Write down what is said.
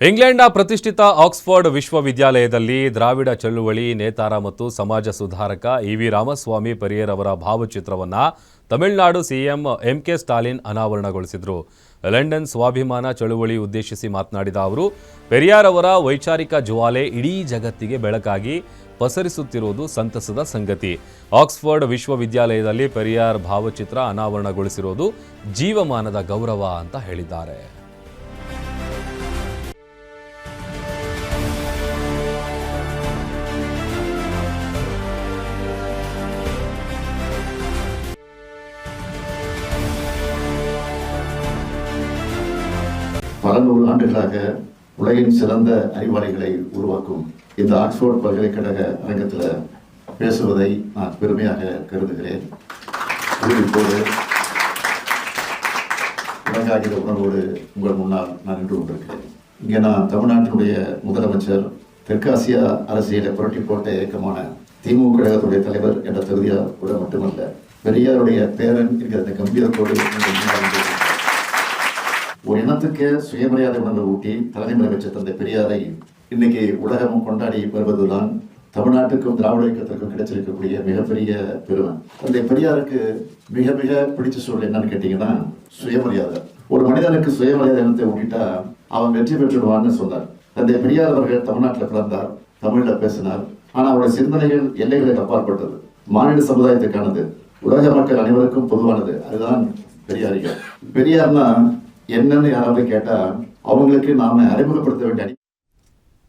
ಇಂಗ್ಲೆಂಡ್ನ ಪ್ರತಿಷ್ಠಿತ ಆಕ್ಸ್ಫರ್ಡ್ ವಿಶ್ವವಿದ್ಯಾಲಯದಲ್ಲಿ ದ್ರಾವಿಡ ಚಳುವಳಿ ನೇತಾರ ಮತ್ತು ಸಮಾಜ ಸುಧಾರಕ ಇವಿ ರಾಮಸ್ವಾಮಿ ಪೆರಿಯರ್ ಅವರ ಭಾವಚಿತ್ರವನ್ನು ತಮಿಳುನಾಡು ಸಿಎಂ ಎಂಕೆ ಸ್ಟಾಲಿನ್ ಅನಾವರಣಗೊಳಿಸಿದರು. ಲಂಡನ್ ಸ್ವಾಭಿಮಾನ ಚಳುವಳಿ ಉದ್ದೇಶಿಸಿ ಮಾತನಾಡಿದ ಅವರು, ಪೆರಿಯಾರ್ ಅವರ ವೈಚಾರಿಕ ಜ್ವಾಲೆ ಇಡೀ ಜಗತ್ತಿಗೆ ಬೆಳಕಾಗಿ ಪಸರಿಸುತ್ತಿರುವುದು ಸಂತಸದ ಸಂಗತಿ. ಆಕ್ಸ್ಫರ್ಡ್ ವಿಶ್ವವಿದ್ಯಾಲಯದಲ್ಲಿ ಪೆರಿಯಾರ್ ಭಾವಚಿತ್ರ ಅನಾವರಣಗೊಳಿಸಿರುವುದು ಜೀವಮಾನದ ಗೌರವ ಅಂತ ಹೇಳಿದ್ದಾರೆ. பல நூறு ஆண்டுகளாக உலகின் சிறந்த அறிவாளிகளை உருவாக்கும் இந்த ஆக்ஸ்போர்ட் பல்கலைக்கழக அரங்கத்தில் பேசுவதை நான் பெருமையாக கருதுகிறேன். உறுதிப்போடு உலகாகிற உணர்வோடு உங்கள் முன்னால் நான் நின்று கொண்டிருக்கிறேன். இங்கே நான் தமிழ்நாட்டினுடைய முதலமைச்சர், தெற்காசியா அரசியலை புரட்டி போட்ட இயக்கமான திமுக கழகத்துடைய தலைவர் என்ற தகுதியாக கூட மட்டுமல்ல, பெரியாருடைய பேரன் என்கிற இந்த கம்பீரத்தோடு ஒரு இனத்துக்கு சுயமரியாதை உணர்வு ஊட்டி தலைமுறை வச்ச தந்தை பெரியாரை இன்னைக்கு உலகமும் கொண்டாடி வருவதுதான் தமிழ்நாட்டுக்கும் திராவிட இயக்கத்திற்கும் கிடைச்சிருக்கக்கூடிய மிகப்பெரிய பெருமை. தந்தை பெரியாருக்கு மிக மிக பிடிச்ச சூழல் என்னன்னு கேட்டீங்கன்னா சுயமரியாதை. ஒரு மனிதனுக்கு சுயமரியாதை இனத்தை ஊட்டிட்டா அவன் வெற்றி பெற்றுடுவான்னு சொன்னார். தந்தை பெரியார் அவர்கள் தமிழ்நாட்டில் பிறந்தார், தமிழ்ல பேசினார். ஆனா அவருடைய சிந்தனைகள் எல்லைகளுக்கு அப்பாற்பட்டது, மாநில சமுதாயத்துக்கானது, உலக மக்கள் அனைவருக்கும் பொதுவானது. அதுதான் பெரியாரிகள். பெரியார்னா என்னன்னு யாராவது கேட்டா அவங்களுக்கு நாம அறிமுகப்படுத்த வேண்டிய